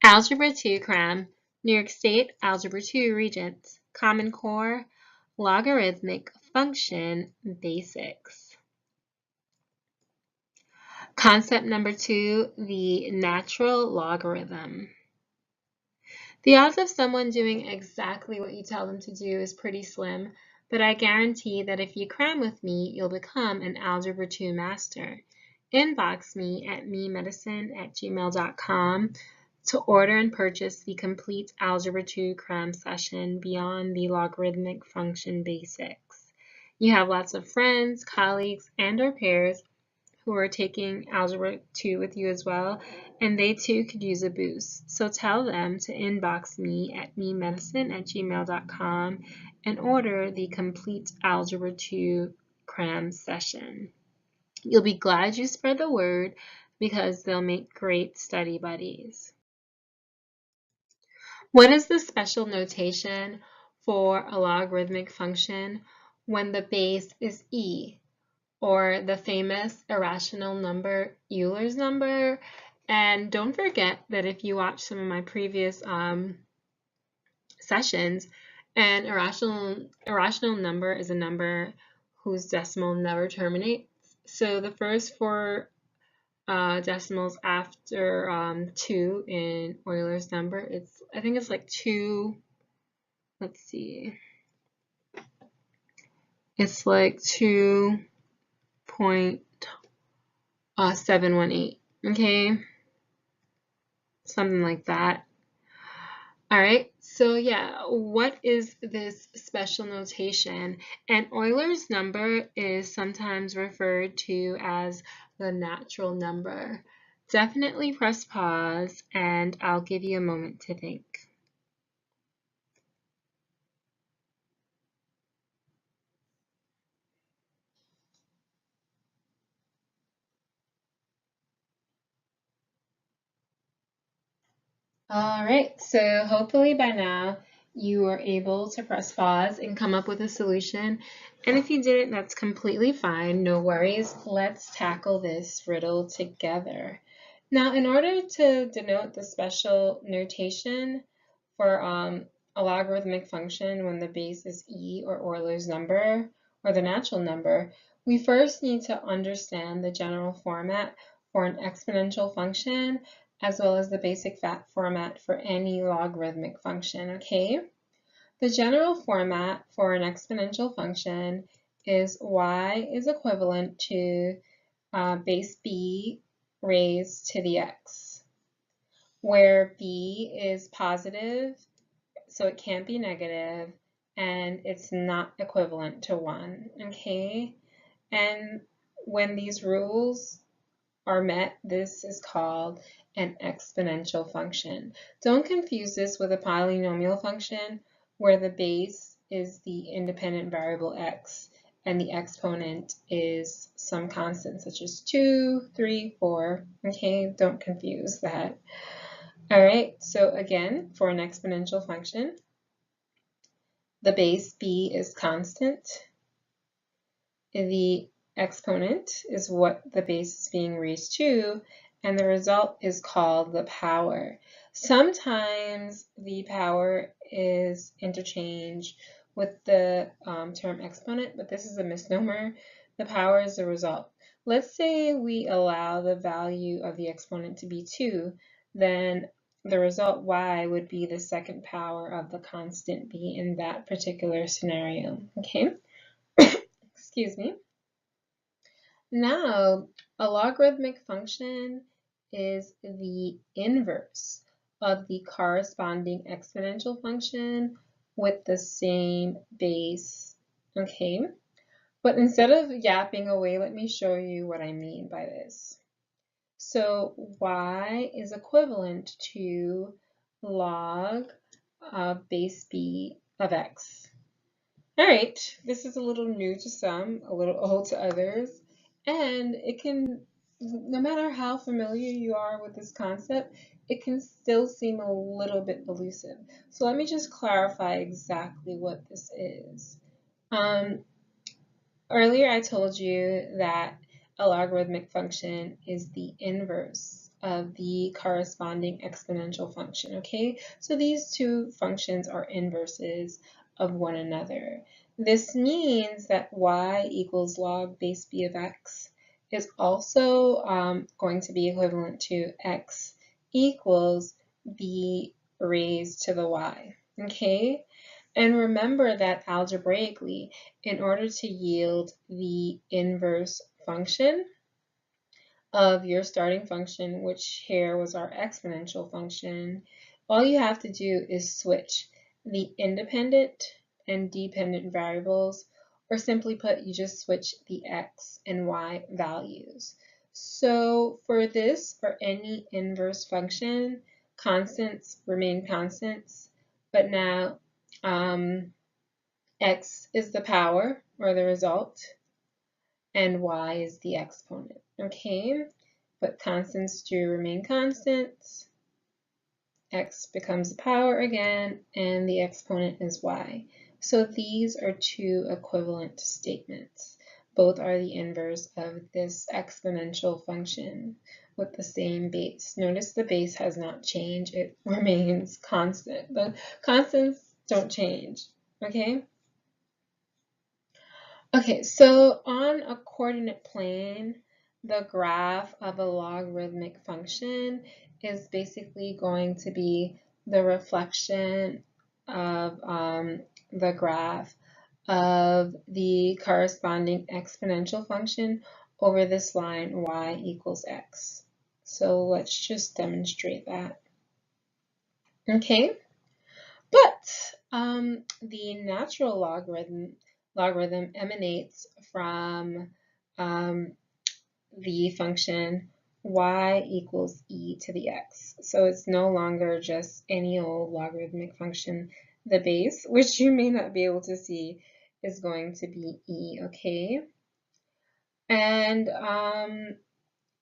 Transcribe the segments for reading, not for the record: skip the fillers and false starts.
Algebra 2 Cram, New York State, Algebra 2 Regents, Common Core, Logarithmic Function Basics. Concept number 2, the natural logarithm. The odds of someone doing exactly what you tell them to do is pretty slim, but I guarantee that if you cram with me, you'll become an Algebra 2 master. Inbox me at memedicine@gmail.com to order and purchase the complete Algebra 2 cram session beyond the logarithmic function basics. You have lots of friends, colleagues, and or peers who are taking Algebra 2 with you as well, and they too could use a boost. So tell them to inbox me at memedicine@gmail.com and order the complete Algebra 2 cram session. You'll be glad you spread the word because they'll make great study buddies. What is the special notation for a logarithmic function when the base is e, or the famous irrational number Euler's number? And don't forget that if you watch some of my previous sessions, an irrational number is a number whose decimal never terminates. So the first four decimals after 2 in Euler's number, I think it's like 2, let's see, it's like 2.718, okay, something like that. All right, so yeah, what is this special notation? And Euler's number is sometimes referred to as the natural number. Definitely press pause and I'll give you a moment to think. All right, so hopefully by now you were able to press pause and come up with a solution. And if you didn't, that's completely fine, no worries. Let's tackle this riddle together. Now, in order to denote the special notation for a logarithmic function when the base is e, or Euler's number, or the natural number, we first need to understand the general format for an exponential function, as well as the basic format for any logarithmic function, okay? The general format for an exponential function is y is equivalent to base b raised to the x, where b is positive, so it can't be negative, and it's not equivalent to 1, okay? And when these rules are met, this is called an exponential function. Don't confuse this with a polynomial function where the base is the independent variable x and the exponent is some constant such as 2, 3, 4. Okay, don't confuse that. All right, so again, for an exponential function, the base b is constant. The exponent is what the base is being raised to, and the result is called the power. Sometimes the power is interchanged with the term exponent, but this is a misnomer. The power is the result. Let's say we allow the value of the exponent to be 2, then the result y would be the second power of the constant b in that particular scenario, okay? Excuse me. Now, a logarithmic function is the inverse of the corresponding exponential function with the same base, okay? But instead of yapping away, let me show you what I mean by this. So y is equivalent to log of base b of x. All right, this is a little new to some, a little old to others, and it can, no matter how familiar you are with this concept, it can still seem a little bit elusive. So let me just clarify exactly what this is. Earlier I told you that a logarithmic function is the inverse of the corresponding exponential function, okay? So these two functions are inverses of one another. This means that y equals log base b of x is also going to be equivalent to x equals b raised to the y, okay? And remember that algebraically, in order to yield the inverse function of your starting function, which here was our exponential function, all you have to do is switch the independent and dependent variables, or simply put, you just switch the x and y values. So for this, for any inverse function, constants remain constants, but now x is the power, or the result, and y is the exponent, okay? But constants do remain constants. X becomes a power again, and the exponent is y. So these are two equivalent statements. Both are the inverse of this exponential function with the same base. Notice the base has not changed. It remains constant. The constants don't change, okay? Okay, so on a coordinate plane, the graph of a logarithmic function is basically going to be the reflection of the graph of the corresponding exponential function over this line y equals x. So let's just demonstrate that. Okay, but the natural logarithm emanates from the function y equals e to the x. So it's no longer just any old logarithmic function. The base, which you may not be able to see, is going to be e, okay? And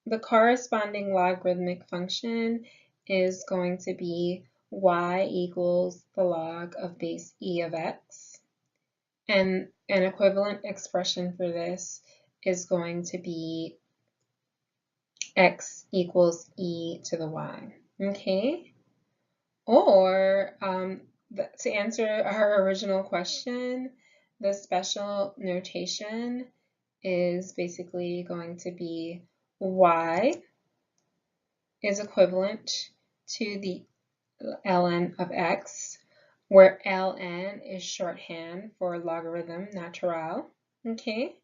the corresponding logarithmic function is going to be y equals the log of base e of x. And an equivalent expression for this is going to be x equals e to the y, okay? Or to answer our original question, the special notation is basically going to be y is equivalent to the ln of x, where ln is shorthand for logarithm natural, okay?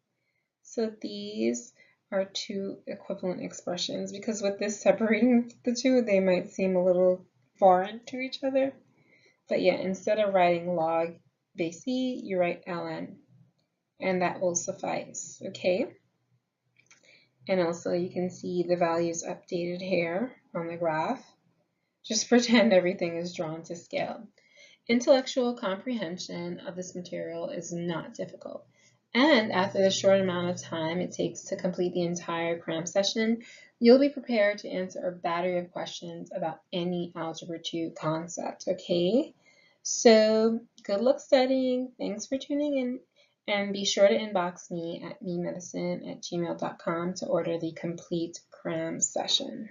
So these are two equivalent expressions, because with this separating the two, they might seem a little foreign to each other. But yeah, instead of writing log base e, you write ln, and that will suffice, okay? And also you can see the values updated here on the graph. Just pretend everything is drawn to scale. Intellectual comprehension of this material is not difficult. And after the short amount of time it takes to complete the entire Cram session, you'll be prepared to answer a battery of questions about any Algebra 2 concept, okay? So good luck studying. Thanks for tuning in. And be sure to inbox me at memedicine@gmail.com to order the complete Cram session.